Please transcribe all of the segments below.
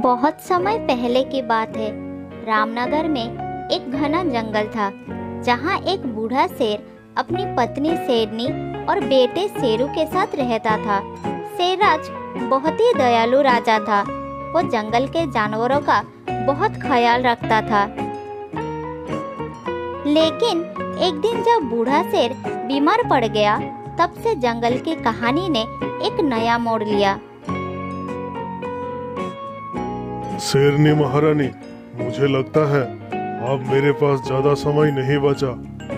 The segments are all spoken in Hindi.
बहुत समय पहले की बात है। रामनगर में एक घना जंगल था, जहाँ एक बूढ़ा शेर अपनी पत्नी शेरनी और बेटे शेरू के साथ रहता था। शेरराज बहुत ही दयालु राजा था। वो जंगल के जानवरों का बहुत ख्याल रखता था। लेकिन एक दिन जब बूढ़ा शेर बीमार पड़ गया, तब से जंगल की कहानी ने एक नया मोड़ लिया। शेरनी महारानी, मुझे लगता है अब मेरे पास ज्यादा समय नहीं बचा।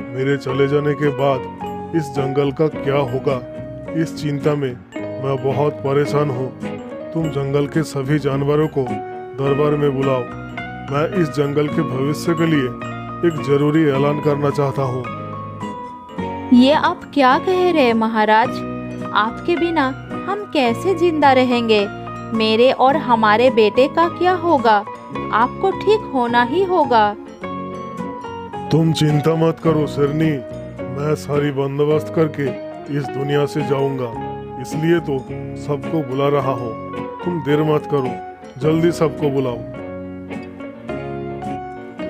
मेरे चले जाने के बाद इस जंगल का क्या होगा, इस चिंता में मैं बहुत परेशान हूँ। तुम जंगल के सभी जानवरों को दरबार में बुलाओ। मैं इस जंगल के भविष्य के लिए एक जरूरी ऐलान करना चाहता हूँ। ये आप क्या कह रहे हैं महाराज? आपके बिना हम कैसे जिंदा रहेंगे? मेरे और हमारे बेटे का क्या होगा? आपको ठीक होना ही होगा। तुम चिंता मत करो शेरनी, मैं सारी बंदोबस्त करके इस दुनिया से जाऊंगा, इसलिए तो सबको बुला रहा हूँ। तुम देर मत करो, जल्दी सबको बुलाओ।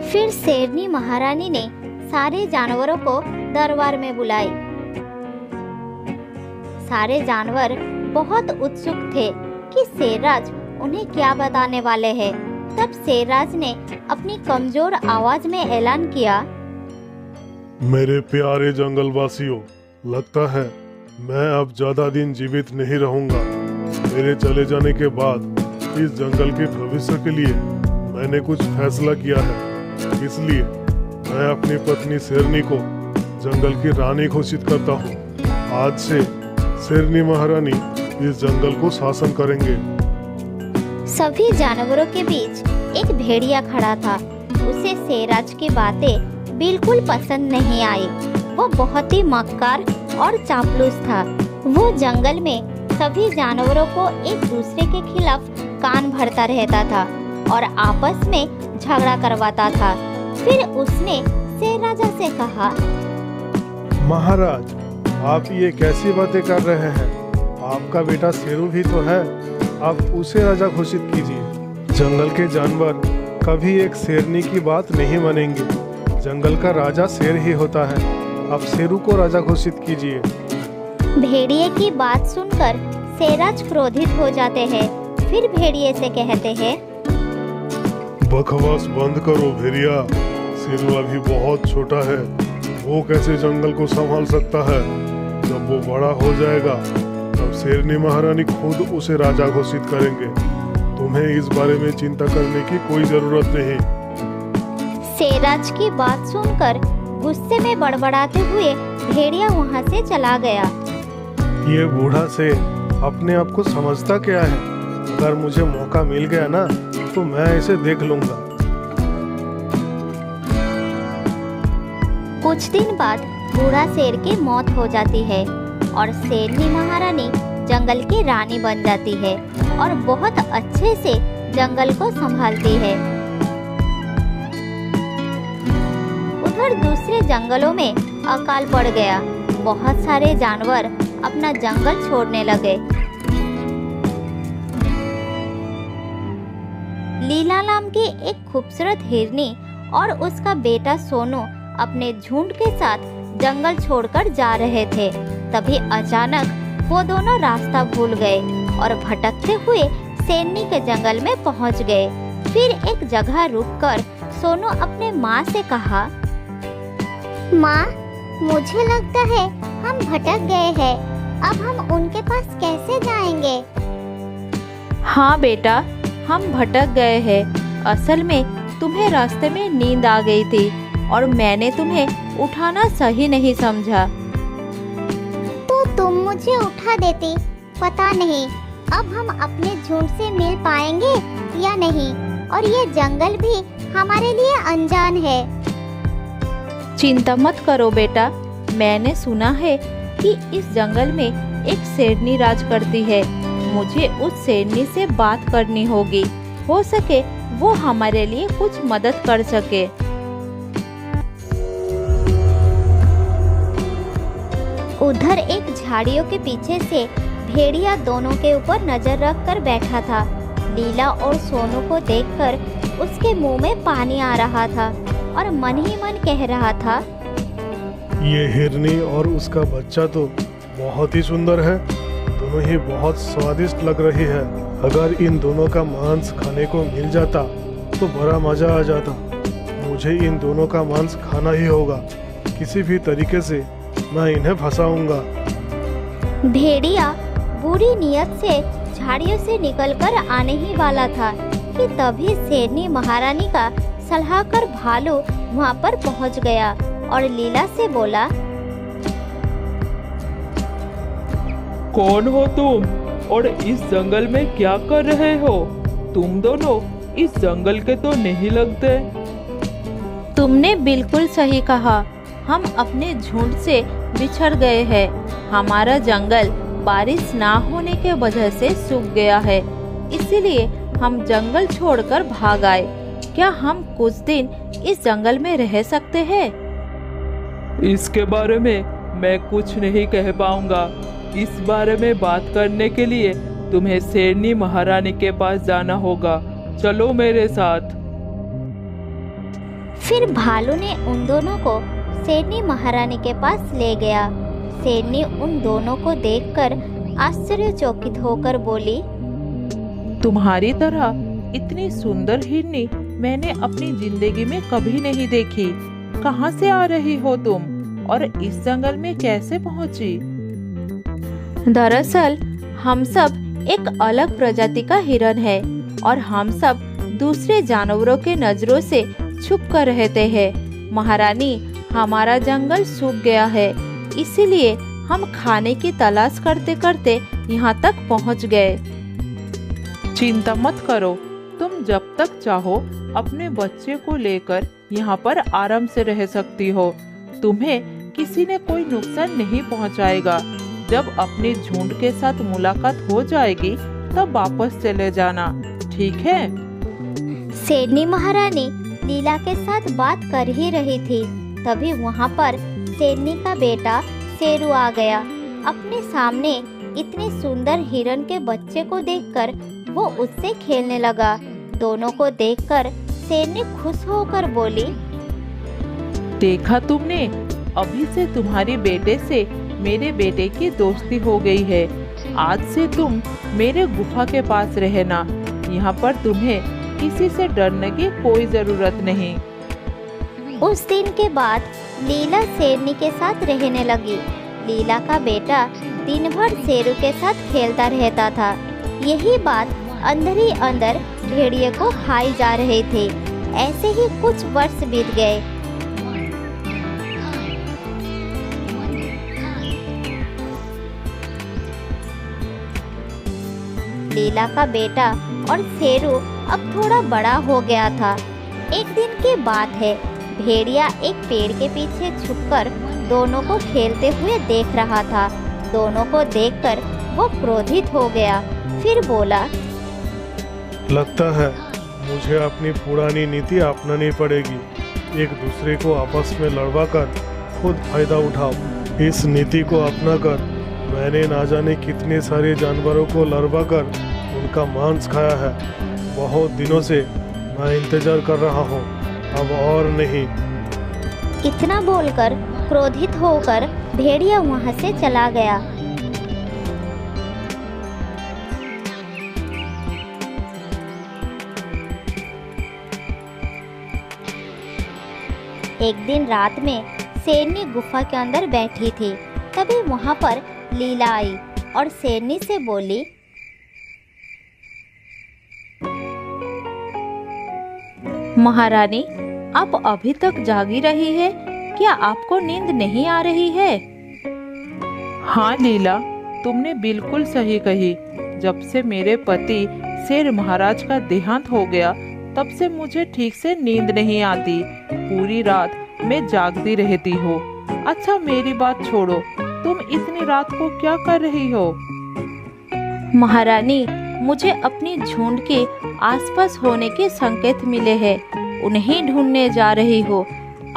फिर शेरनी महारानी ने सारे जानवरों को दरबार में बुलाई। सारे जानवर बहुत उत्सुक थे कि शेरराज उन्हें क्या बताने वाले हैं। तब शेरराज ने अपनी कमजोर आवाज में ऐलान किया, मेरे प्यारे जंगलवासियों, लगता है मैं अब ज्यादा दिन जीवित नहीं रहूंगा। मेरे चले जाने के बाद इस जंगल के भविष्य के लिए मैंने कुछ फैसला किया है। इसलिए मैं अपनी पत्नी शेरनी को जंगल की रानी घोषित करता हूँ। आज से शेरनी महारानी इस जंगल को शासन करेंगे। सभी जानवरों के बीच एक भेड़िया खड़ा था। उसे शेरराज की बातें बिल्कुल पसंद नहीं आई। वो बहुत ही मक्कार और चापलूस था। वो जंगल में सभी जानवरों को एक दूसरे के खिलाफ कान भरता रहता था और आपस में झगड़ा करवाता था। फिर उसने शेरराजा से कहा, महाराज, आप ये कैसी बातें कर रहे हैं? आपका बेटा शेरू भी तो है, आप उसे राजा घोषित कीजिए। जंगल के जानवर कभी एक शेरनी की बात नहीं मानेंगे। जंगल का राजा शेर ही होता है। आप शेरू को राजा घोषित कीजिए। भेड़िए की बात सुनकर शेरराज क्रोधित हो जाते हैं। फिर भेड़िए से कहते हैं, बकवास बंद करो भेड़िया। शेरू अभी बहुत छोटा है, वो कैसे जंगल को संभाल सकता है? जब वो बड़ा हो जाएगा तब शेरनी महारानी खुद उसे राजा घोषित करेंगे। तुम्हें इस बारे में चिंता करने की कोई जरूरत नहीं। शेरराज की बात सुनकर गुस्से में बड़बड़ाते हुए भेड़िया वहाँ से चला गया। ये बूढ़ा से अपने आप को समझता क्या है? अगर मुझे मौका मिल गया ना, तो मैं इसे देख लूंगा। कुछ दिन बाद बूढ़ा शेर की मौत हो जाती है और शेरनी महारानी जंगल की रानी बन जाती है और बहुत अच्छे से जंगल को संभालती है। उधर दूसरे जंगलों में अकाल पड़ गया। बहुत सारे जानवर अपना जंगल छोड़ने लगे। लीला नाम की एक खूबसूरत हिरनी और उसका बेटा सोनू अपने झुंड के साथ जंगल छोड़कर जा रहे थे। तभी अचानक वो दोनों रास्ता भूल गए और भटकते हुए शेरनी के जंगल में पहुंच गए। फिर एक जगह रुककर सोनू अपने माँ से कहा, माँ, मुझे लगता है हम भटक गए हैं। अब हम उनके पास कैसे जाएंगे? हाँ बेटा, हम भटक गए हैं। असल में तुम्हें रास्ते में नींद आ गई थी और मैंने तुम्हें उठाना सही नहीं समझा। तो तुम मुझे उठा देती। पता नहीं अब हम अपने झुंड से मिल पाएंगे या नहीं, और ये जंगल भी हमारे लिए अनजान है। चिंता मत करो बेटा, मैंने सुना है कि इस जंगल में एक शेरनी राज करती है। मुझे उस शेरनी से बात करनी होगी। हो सके वो हमारे लिए कुछ मदद कर सके। उधर एक झाड़ियों के पीछे से भेड़िया दोनों के ऊपर नजर रखकर बैठा था। लीला और सोनू को देखकर उसके मुंह में पानी आ रहा था और मन ही मन कह रहा था, ये हिरनी और उसका बच्चा तो बहुत ही सुंदर है। दोनों ही बहुत स्वादिष्ट लग रही है। अगर इन दोनों का मांस खाने को मिल जाता तो बड़ा मजा आ जाता। मुझे इन दोनों का मांस खाना ही होगा। किसी भी तरीके से मैं इन्हें फंसाऊंगा। भेड़िया बुरी नियत से झाड़ियों से निकलकर आने ही वाला था कि तभी शेरनी महारानी का सलाहकार भालू वहां पर पहुंच गया और लीला से बोला, कौन हो तुम और इस जंगल में क्या कर रहे हो? तुम दोनों इस जंगल के तो नहीं लगते। तुमने बिल्कुल सही कहा। हम अपने झुंड से बिछड़ गए हैं। हमारा जंगल बारिश ना होने के वजह से सूख गया है, इसीलिए हम जंगल छोड़कर भाग आए। क्या हम कुछ दिन इस जंगल में रह सकते हैं? इसके बारे में मैं कुछ नहीं कह पाऊंगा। इस बारे में बात करने के लिए तुम्हें शेरनी महारानी के पास जाना होगा। चलो मेरे साथ। फिर भालू ने उन दोनों को शेरनी महारानी के पास ले गया। शेरनी उन दोनों को देखकर आश्चर्यचकित होकर बोली, तुम्हारी तरह इतनी सुंदर हिरनी मैंने अपनी जिंदगी में कभी नहीं देखी। कहाँ से आ रही हो तुम और इस जंगल में कैसे पहुँची? दरअसल हम सब एक अलग प्रजाति का हिरन है और हम सब दूसरे जानवरों के नजरों से छुप कर रहते हैं। महारानी, हमारा जंगल सूख गया है, इसीलिए हम खाने की तलाश करते करते यहाँ तक पहुँच गए। चिंता मत करो, तुम जब तक चाहो अपने बच्चे को लेकर यहाँ पर आराम से रह सकती हो। तुम्हें किसी ने कोई नुकसान नहीं पहुँचाएगा। जब अपने झुंड के साथ मुलाकात हो जाएगी तब वापस चले जाना, ठीक है? शेरनी महारानी लीला के साथ बात कर ही रही थी, तभी वहाँ पर शेरनी का बेटा शेरू आ गया। अपने सामने इतने सुंदर हिरन के बच्चे को देखकर वो उससे खेलने लगा। दोनों को देखकर शेरनी खुश होकर बोली, देखा तुमने, अभी से तुम्हारे बेटे से मेरे बेटे की दोस्ती हो गई है। आज से तुम मेरे गुफा के पास रहना। यहाँ पर तुम्हें किसी से डरने की कोई जरूरत नहीं। उस दिन के बाद लीला शेरनी के साथ रहने लगी। लीला का बेटा दिन भर शेरू के साथ खेलता रहता था। यही बात अंदर ही अंदर भेड़िए को खाई जा रहे थे। ऐसे ही कुछ वर्ष बीत गए। लीला का बेटा और शेरू अब थोड़ा बड़ा हो गया था। एक दिन की बात है, भेड़िया एक पेड़ के पीछे छुपकर दोनों को खेलते हुए देख रहा था। दोनों को देखकर वो क्रोधित हो गया। फिर बोला, लगता है मुझे अपनी पुरानी नीति अपनानी पड़ेगी। एक दूसरे को आपस में लड़वा कर खुद फायदा उठाओ। इस नीति को अपनाकर मैंने ना जाने कितने सारे जानवरों को लड़वा कर उनका मांस खाया है। बहुत दिनों से मैं इंतजार कर रहा हूँ, अब और नहीं। इतना बोलकर क्रोधित होकर भेड़िया वहाँ से चला गया। एक दिन रात में शेरनी गुफा के अंदर बैठी थी। तभी वहाँ पर लीला आई और शेरनी से बोली, महारानी, आप अभी तक जागी रही है? क्या आपको नींद नहीं आ रही है? हाँ लीला, तुमने बिल्कुल सही कही। जब से मेरे पति शेर महाराज का देहांत हो गया तब से मुझे ठीक से नींद नहीं आती। पूरी रात मैं जागती रहती हूँ। अच्छा मेरी बात छोड़ो, तुम इतनी रात को क्या कर रही हो? महारानी, मुझे अपनी झुंड के आसपास होने के संकेत मिले हैं, उन्हें ढूंढने जा रही हो।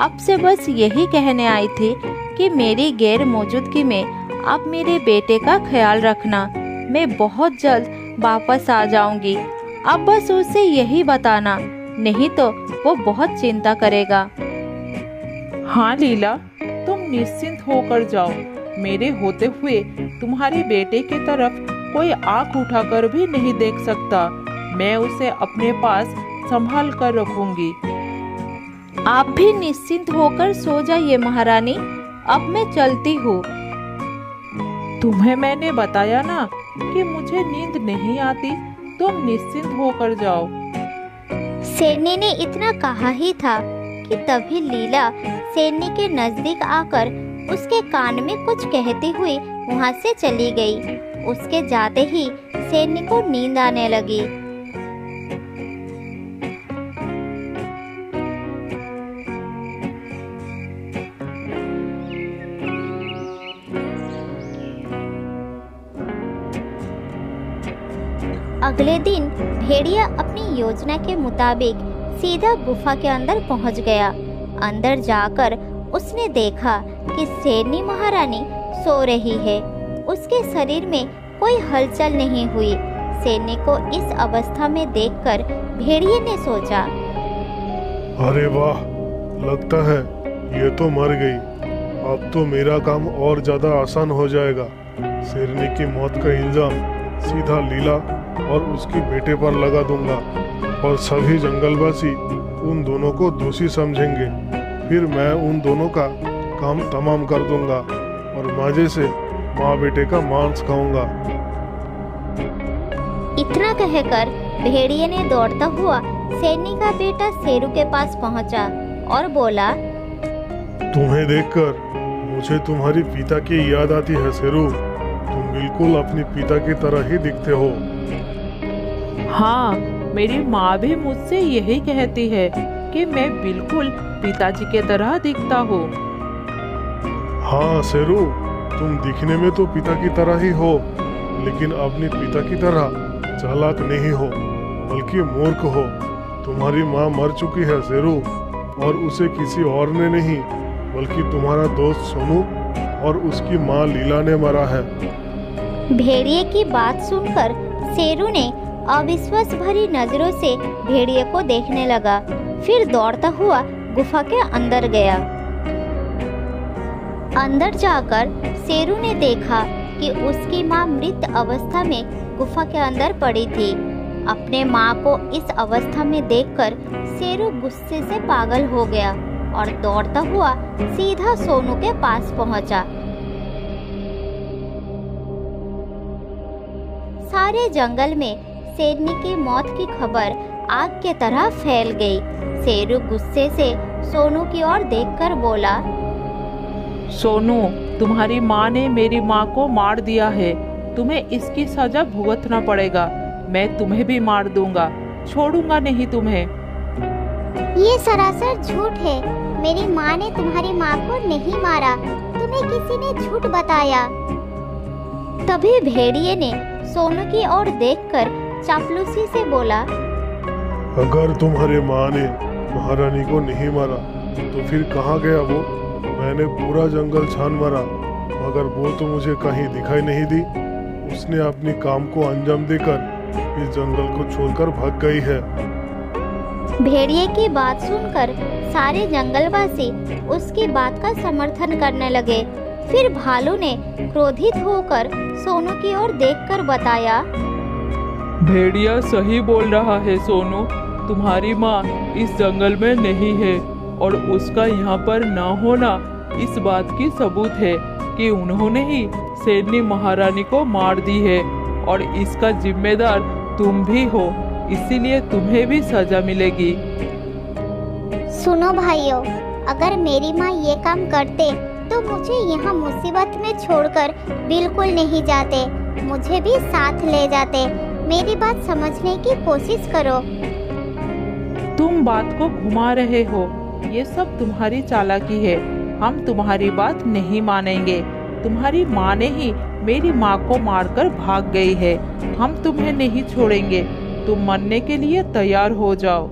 अब से बस यही कहने आई थी कि मेरी गैर मौजूदगी में आप मेरे बेटे का ख्याल रखना। मैं बहुत जल्द वापस आ जाऊंगी। अब बस उसे यही बताना, नहीं तो वो बहुत चिंता करेगा। हाँ लीला, तुम निश्चिंत होकर जाओ। मेरे होते हुए तुम्हारे बेटे की तरफ कोई आंख उठाकर भी नहीं देख सकता। मैं उसे अपने पास संभाल कर रखूंगी। आप भी निश्चिंत होकर सो जाइए महारानी, अब मैं चलती हूँ। तुम्हें मैंने बताया ना कि मुझे नींद नहीं आती, तुम निश्चिंत होकर जाओ। शेरनी ने इतना कहा ही था कि तभी लीला शेरनी के नजदीक आकर उसके कान में कुछ कहती हुई वहां से चली गई। उसके जाते ही शेरनी को नींद आने लगी। अगले दिन भेड़िया अपनी योजना के मुताबिक सीधा गुफा के अंदर पहुंच गया। अंदर जाकर उसने देखा कि शेरनी महारानी सो रही है। उसके शरीर में कोई हलचल नहीं हुई। शेरनी को इस अवस्था में देखकर भेड़िए ने सोचा, अरे वाह, लगता है ये तो मर गई। अब तो मेरा काम और ज्यादा आसान हो जाएगा। शेरनी की मौत का इल्जाम सीधा लीला और उसके बेटे पर लगा दूंगा और सभी जंगलवासी उन दोनों को दोषी समझेंगे। फिर मैं उन दोनों का काम तमाम कर दूंगा और मजे से माँ बेटे का मांस खाऊंगा। इतना कहकर भेड़िए ने दौड़ता हुआ शेरनी का बेटा शेरू के पास पहुंचा और बोला, तुम्हें देखकर मुझे तुम्हारी पिता की याद आती है शेरू। तुम बिल्कुल अपने पिता की तरह ही दिखते हो। हाँ, मेरी माँ भी मुझसे यही कहती है कि मैं बिल्कुल पिताजी के तरह दिखता हूँ। हाँ शेरू, तुम दिखने में तो पिता की तरह ही हो, लेकिन अपने पिता की तरह चालाक नहीं हो, बल्कि मूर्ख हो। तुम्हारी माँ मर चुकी है शेरू, और उसे किसी और ने नहीं बल्कि तुम्हारा दोस्त सोनू और उसकी माँ लीला ने मरा है। भेड़िए की बात सुनकर शेरू ने अविश्वास भरी नजरों से भेड़िए को देखने लगा। फिर दौड़ता हुआ गुफा के अंदर गया। अंदर जाकर शेरू ने देखा कि उसकी माँ मृत अवस्था में गुफा के अंदर पड़ी थी। अपने माँ को इस अवस्था में देखकर शेरू गुस्से से पागल हो गया और दौड़ता हुआ सीधा सोनू के पास पहुंचा। सारे जंगल में शेरनी की मौत की खबर आग के तरह फैल गई। शेरू गुस्से से सोनू की ओर देखकर बोला, सोनू, तुम्हारी माँ ने मेरी माँ को मार दिया है। तुम्हें इसकी सजा भुगतना पड़ेगा। मैं तुम्हें भी मार दूंगा, छोड़ूंगा नहीं तुम्हें। ये सरासर झूठ है। मेरी माँ ने तुम्हारी माँ को नहीं मारा, तुम्हें किसी ने झूठ बताया। तभी भेड़िए ने सोनू की ओर देखकर चापलूसी से बोला, अगर तुम्हारे माँ ने महारानी को नहीं मारा तो फिर कहाँ गया वो? मैंने पूरा जंगल छान मारा, मगर वो तो मुझे कहीं दिखाई नहीं दी। उसने अपने काम को अंजाम देकर इस जंगल को छोड़कर भाग गई है। भेड़िए की बात सुनकर सारे जंगलवासी उसकी बात का समर्थन करने लगे। फिर भालू ने क्रोधित होकर सोनू की ओर देखकर बताया, भेड़िया सही बोल रहा है सोनू, तुम्हारी माँ इस जंगल में नहीं है और उसका यहाँ पर न होना इस बात की सबूत है कि उन्होंने ही शेरनी महारानी को मार दी है और इसका जिम्मेदार तुम भी हो, इसीलिए तुम्हें भी सजा मिलेगी। सुनो भाइयों, अगर मेरी माँ ये काम करते तो मुझे यहाँ मुसीबत में छोड़कर बिल्कुल नहीं जाते, मुझे भी साथ ले जाते। मेरी बात समझने की कोशिश करो। तुम बात को घुमा रहे हो, ये सब तुम्हारी चालाकी है। हम तुम्हारी बात नहीं मानेंगे। तुम्हारी माँ ने ही मेरी माँ को मारकर भाग गई है। हम तुम्हें नहीं छोड़ेंगे, तुम मरने के लिए तैयार हो जाओ।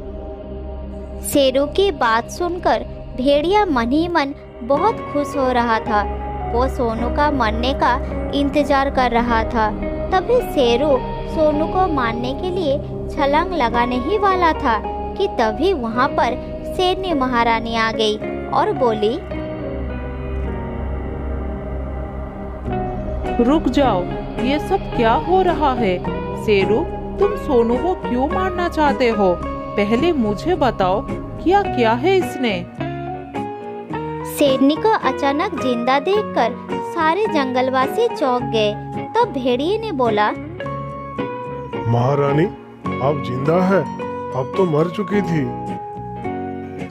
शेरू की बात सुनकर भेड़िया मन ही मन बहुत खुश हो रहा था। वो सोनू का मरने का इंतजार कर रहा था। तभी शेरू सोनू को मारने के लिए छलांग लगाने ही वाला था कि तभी वहाँ पर शेरनी महारानी आ गई और बोली, रुक जाओ, ये सब क्या हो रहा है? शेरू, तुम सोनू को क्यों मारना चाहते हो? पहले मुझे बताओ, क्या क्या है इसने? शेरनी को अचानक जिंदा देखकर सारे जंगलवासी चौंक गए। तब भेड़िए ने बोला, महारानी, आप जिंदा है? अब तो मर चुकी थी।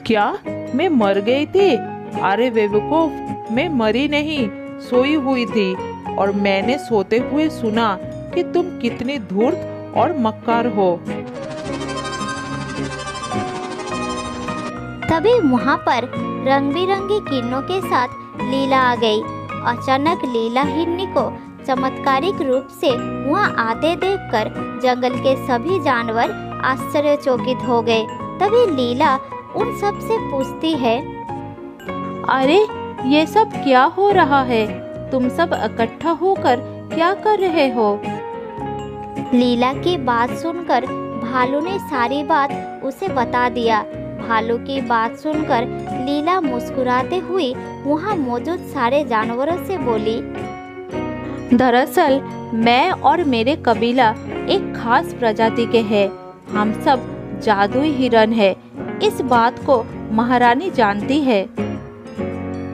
क्या मैं मर गई थी? अरे बेवकूफ, मैं मरी नहीं, सोई हुई थी। और मैंने सोते हुए सुना कि तुम कितनी धूर्त और मक्कार हो। तभी वहाँ पर रंग बिरंगी किरणों के साथ लीला आ गई। अचानक लीला हिरनी को चमत्कारिक रूप से वहाँ आते देखकर जंगल के सभी जानवर आश्चर्यचकित हो गए। तभी लीला उन सब से पूछती है, अरे ये सब क्या हो रहा है? तुम सब इकट्ठा होकर क्या कर रहे हो? लीला की बात सुनकर भालू ने सारी बात उसे बता दिया। भालू की बात सुनकर लीला मुस्कुराते हुई वहाँ मौजूद सारे जानवरों से बोली, दरअसल मैं और मेरे कबीला एक खास प्रजाति के हैं। हम सब जादुई हिरन है। इस बात को महारानी जानती है।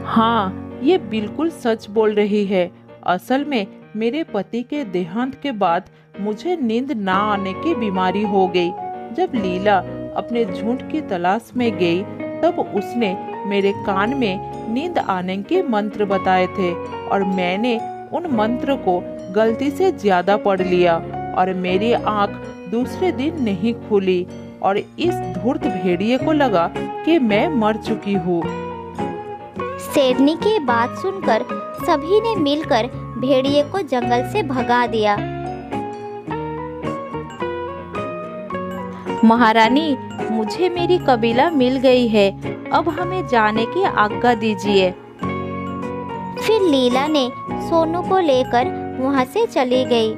हाँ, ये बिल्कुल सच बोल रही है। असल में मेरे पति के देहांत के बाद मुझे नींद ना आने की बीमारी हो गई। जब लीला अपने झूठ की तलाश में गई, तब उसने मेरे कान में नींद आने के मंत्र बताए थे और मैंने उन मंत्र को गलती से ज्यादा पढ़ लिया और मेरी आंख दूसरे दिन नहीं खुली और इस धूर्त भेड़िए को लगा कि मैं मर चुकी हूँ। शेरनी की बात सुनकर सभी ने मिलकर भेड़िए को जंगल से भगा दिया। महारानी, मुझे मेरी कबीला मिल गई है। अब हमें जाने की आज्ञा दीजिए। फिर लीला ने सोनू को लेकर वहाँ से चली गई।